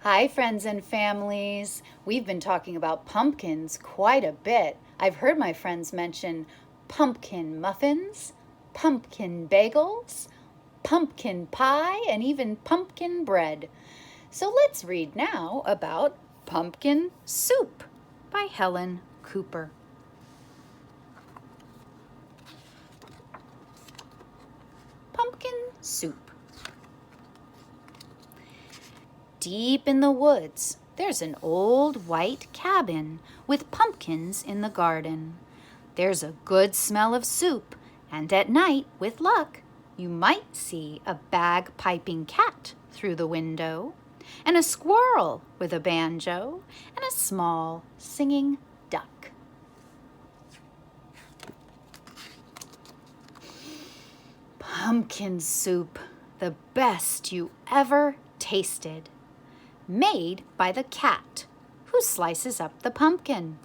Hi, friends and families. We've been talking about pumpkins quite a bit. I've heard my friends mention pumpkin muffins, pumpkin bagels, pumpkin pie, and even pumpkin bread. So let's read now about pumpkin soup by Helen Cooper. Pumpkin soup. Deep in the woods, there's an old white cabin with pumpkins in the garden. There's a good smell of soup, and at night, with luck, you might see a bagpiping cat through the window, and a squirrel with a banjo, and a small singing duck. Pumpkin soup, the best you ever tasted. Made by the cat, who slices up the pumpkin.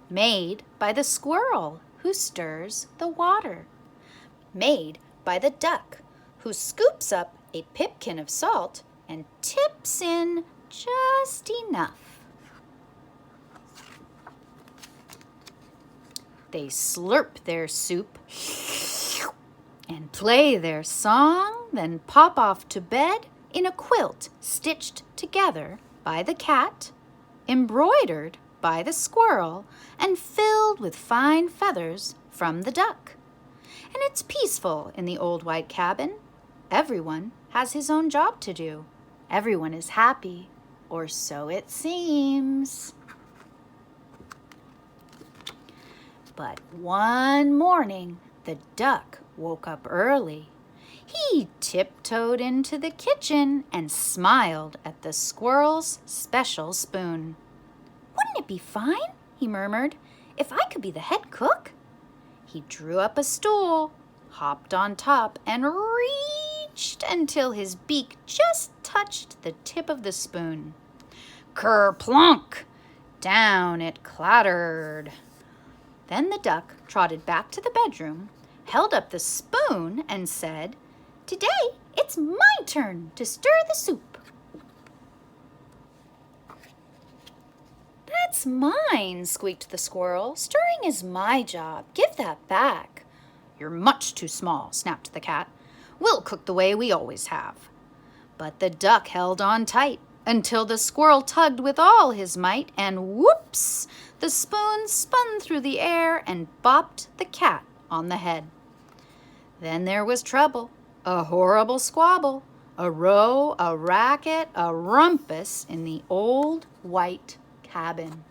Made by the squirrel, who stirs the water. Made by the duck, who scoops up a pipkin of salt and tips in just enough. They slurp their soup and play their song, then pop off to bed in a quilt stitched together by the cat, embroidered by the squirrel, and filled with fine feathers from the duck. And it's peaceful in the old white cabin. Everyone has his own job to do. Everyone is happy, or so it seems. But one morning, the duck woke up early. He tiptoed into the kitchen and smiled at the squirrel's special spoon. "Wouldn't it be fine," he murmured, "if I could be the head cook?" He drew up a stool, hopped on top, and reached until his beak just touched the tip of the spoon. Ker-plunk! Down it clattered. Then the duck trotted back to the bedroom, held up the spoon, and said, "Today, it's my turn to stir the soup." "That's mine," squeaked the squirrel. "Stirring is my job. Give that back." "You're much too small," snapped the cat. "We'll cook the way we always have." But the duck held on tight until the squirrel tugged with all his might, and whoops! The spoon spun through the air and bopped the cat on the head. Then there was trouble. A horrible squabble, a row, a racket, a rumpus in the old white cabin.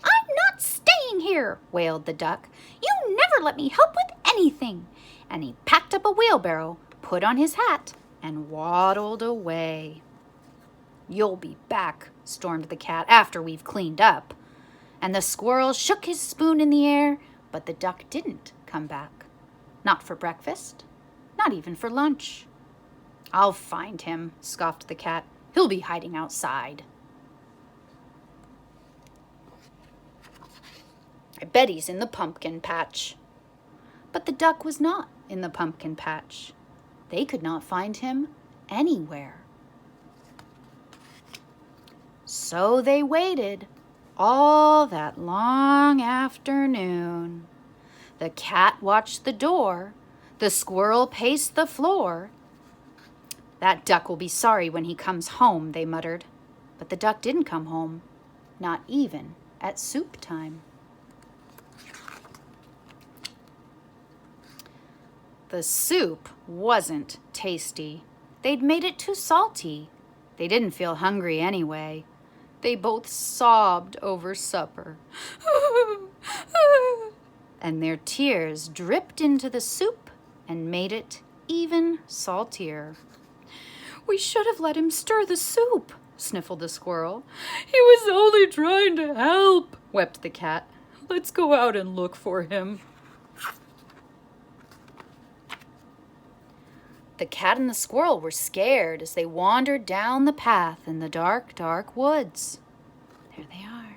"I'm not staying here," wailed the duck. "You never let me help with anything." And he packed up a wheelbarrow, put on his hat, and waddled away. "You'll be back," stormed the cat, "after we've cleaned up." And the squirrel shook his spoon in the air, but the duck didn't come back. Not for breakfast, not even for lunch. "I'll find him," scoffed the cat. "He'll be hiding outside." "I bet he's in the pumpkin patch." But the duck was not in the pumpkin patch. They could not find him anywhere. So they waited all that long afternoon. The cat watched the door. The squirrel paced the floor. "That duck will be sorry when he comes home," they muttered. But the duck didn't come home, not even at soup time. The soup wasn't tasty. They'd made it too salty. They didn't feel hungry anyway. They both sobbed over supper. And their tears dripped into the soup and made it even saltier. "We should have let him stir the soup," sniffled the squirrel. "He was only trying to help," wept the cat. "Let's go out and look for him." The cat and the squirrel were scared as they wandered down the path in the dark, dark woods. There they are.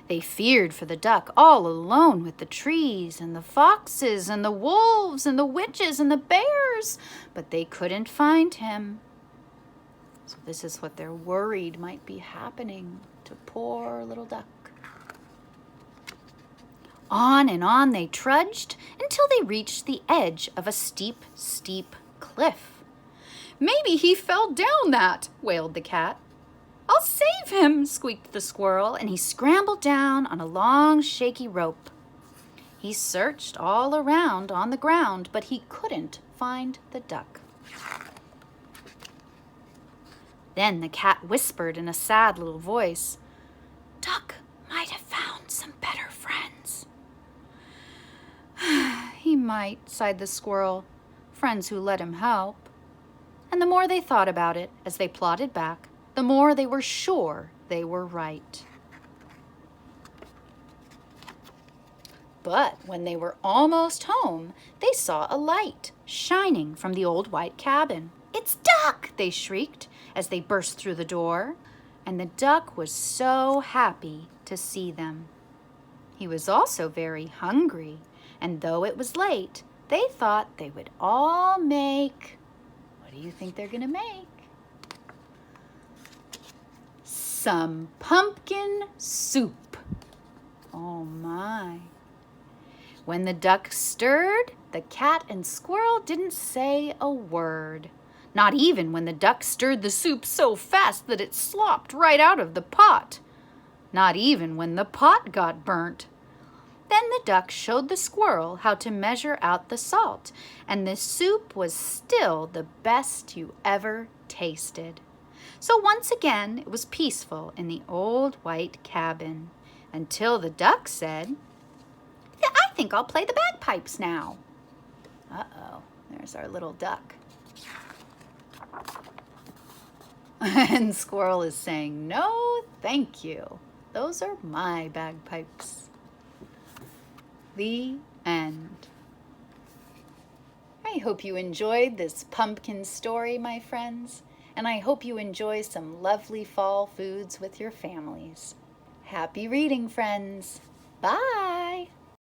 They feared for the duck, all alone with the trees and the foxes and the wolves and the witches and the bears, but they couldn't find him. So this is what they're worried might be happening to poor little Duck. On and on they trudged until they reached the edge of a steep, steep cliff. "Maybe he fell down that," wailed the cat. "I'll save him," squeaked the squirrel, and he scrambled down on a long, shaky rope. He searched all around on the ground, but he couldn't find the duck. Then the cat whispered in a sad little voice, "Duck might have found some better friends." "He might," sighed the squirrel, "friends who let him help." And the more they thought about it as they plodded back, the more they were sure they were right. But when they were almost home, they saw a light shining from the old white cabin. "It's Duck!" they shrieked as they burst through the door. And the duck was so happy to see them. He was also very hungry, and though it was late, they thought they would all make... What do you think they're going to make? Some pumpkin soup. Oh my. When the duck stirred, the cat and squirrel didn't say a word. Not even when the duck stirred the soup so fast that it slopped right out of the pot. Not even when the pot got burnt. Then the duck showed the squirrel how to measure out the salt, and the soup was still the best you ever tasted. So once again, it was peaceful in the old white cabin, until the duck said, "I think I'll play the bagpipes now." Uh-oh, there's our little duck. And Squirrel is saying, "No, thank you. Those are my bagpipes." The end. I hope you enjoyed this pumpkin story, my friends, and I hope you enjoy some lovely fall foods with your families. Happy reading, friends. Bye.